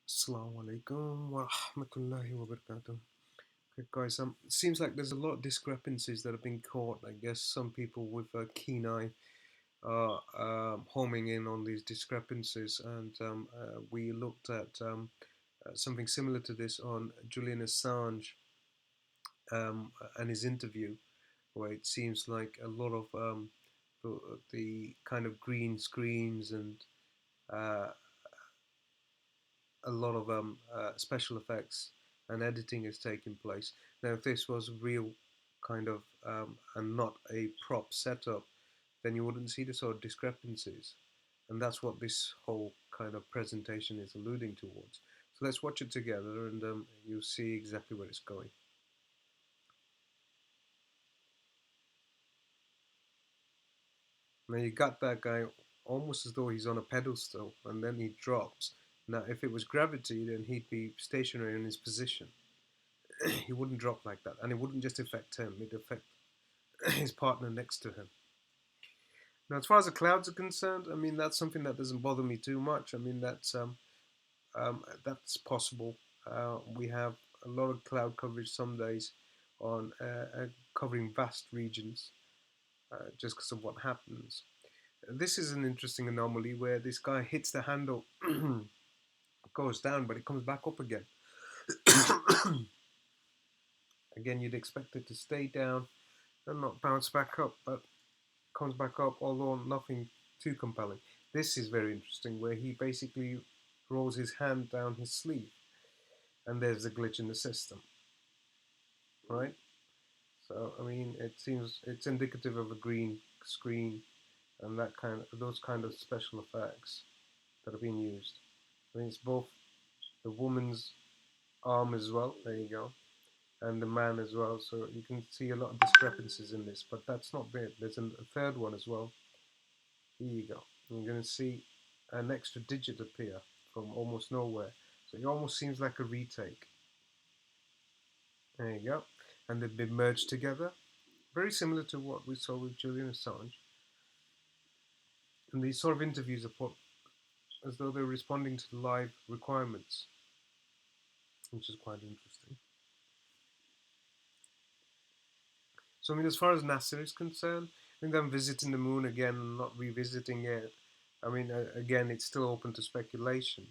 Assalamu alaikum wa rahmatullahi wa barakatuh. Okay, guys, seems like there's a lot of discrepancies that have been caught. I guess some people with a keen eye are homing in on these discrepancies, and we looked at something similar to this on Julian Assange and his interview, where it seems like a lot of the kind of green screens and uh, a lot of special effects and editing is taking place. Now, if this was real kind of and not a prop setup, then you wouldn't see the sort of discrepancies. And that's what this whole kind of presentation is alluding towards. So let's watch it together and you'll see exactly where it's going. Now you got that guy almost as though he's on a pedestal and then he drops. Now if it was gravity, then he'd be stationary in his position. He wouldn't drop like that, and it wouldn't just affect him; it'd affect his partner next to him. Now, as far as the clouds are concerned, I mean that's something that doesn't bother me too much. I mean that's possible. We have a lot of cloud coverage some days on covering vast regions just because of what happens. This is an interesting anomaly where this guy hits the handle, goes down, but it comes back up again. Again, you'd expect it to stay down and not bounce back up, but comes back up, although nothing too compelling. This is very interesting, where he basically rolls his hand down his sleeve, and there's a glitch in the system, right? So I mean, it seems it's indicative of a green screen and that kind of those kind of special effects that are being used. I mean, it's both the woman's arm as well. There you go, and the man as well. So you can see a lot of discrepancies in this, but that's not it. There's a third one as well. Here you go. You're going to see an extra digit appear from almost nowhere. So it almost seems like a retake. There you go. And they've been merged together. Very similar to what we saw with Julian Assange. And these sort of interviews are put as though they're responding to the live requirements, which is quite interesting. So, I mean, as far as NASA is concerned, I think them visiting the moon again and not revisiting it, I mean, again, it's still open to speculation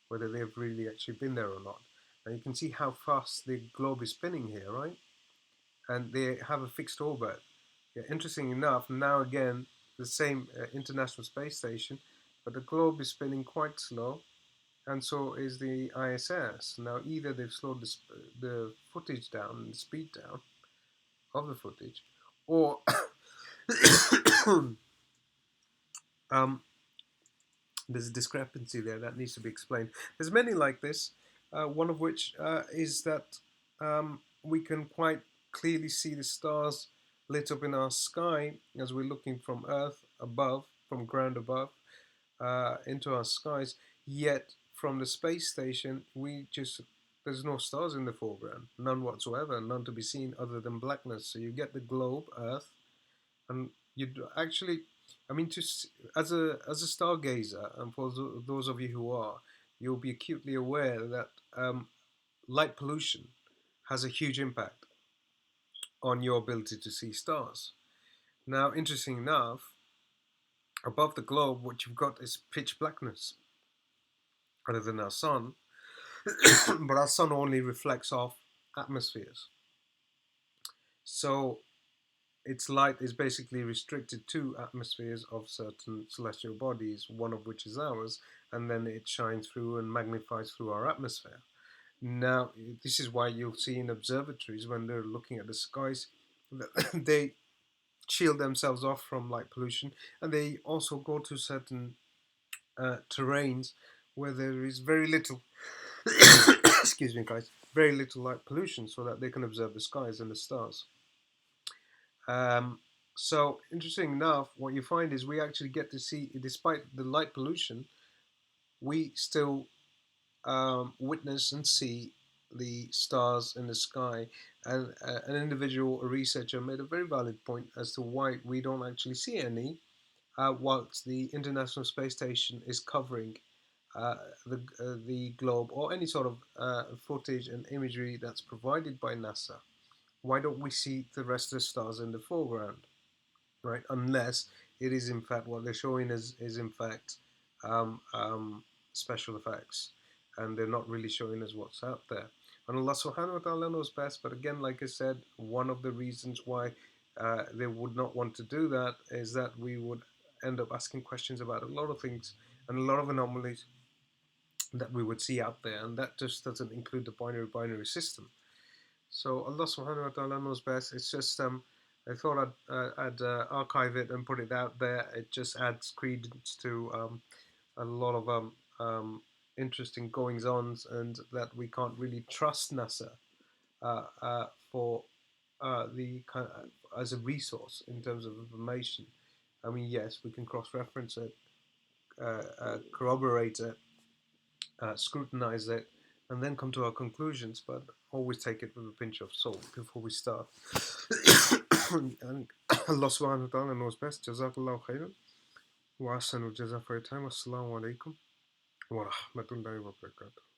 whether they've really actually been there or not. And you can see how fast the globe is spinning here, right? And they have a fixed orbit. Yeah, interesting enough, now again, the same International Space Station, but the globe is spinning quite slow, and so is the ISS. Now, either they've slowed the footage down, the speed down of the footage, or um, there's a discrepancy there that needs to be explained. There's many like this, one of which is that we can quite clearly see the stars lit up in our sky as we're looking from Earth above, from ground above, into our skies. Yet from the space station, there's no stars in the foreground, none whatsoever, none to be seen other than blackness. So you get the globe, Earth, and you'd actually, I mean, as a stargazer, and for those of you who are, you'll be acutely aware that light pollution has a huge impact on your ability to see stars. Now, interesting enough, above the globe, what you've got is pitch blackness, other than our sun, but our sun only reflects off atmospheres. So its light is basically restricted to atmospheres of certain celestial bodies, one of which is ours, and then it shines through and magnifies through our atmosphere. Now, this is why you'll see in observatories when they're looking at the skies, they shield themselves off from light pollution, and they also go to certain terrains where there is very little, excuse me, guys, very little light pollution, so that they can observe the skies and the stars. Um, so interesting enough, what you find is we actually get to see, despite the light pollution, we still witness and see the stars in the sky. And an individual, a researcher, made a very valid point as to why we don't actually see any, whilst the International Space Station is covering uh, the globe or any sort of footage and imagery that's provided by NASA, why don't we see the rest of the stars in the foreground, right? Unless it is in fact what they're showing is in fact um, um, special effects, and they're not really showing us what's out there. And Allah Subhanahu wa Taala knows best. But again, like I said, one of the reasons why they would not want to do that is that we would end up asking questions about a lot of things and a lot of anomalies that we would see out there, and that just doesn't include the binary system. So Allah Subhanahu wa Taala knows best. It's just I thought I'd archive it and put it out there. It just adds credence to a lot of interesting goings ons, and that we can't really trust NASA for the kind of, as a resource in terms of information. I mean, yes, we can cross-reference it, corroborate it, scrutinize it, and then come to our conclusions. But always take it with a pinch of salt before we start. And Allah subhanahu wa ta'ala knows best. Jazakallah khairan. Wa ahsanul jaza for your time. Assalamu alaikum wa rahmatullahi wa barakatuh.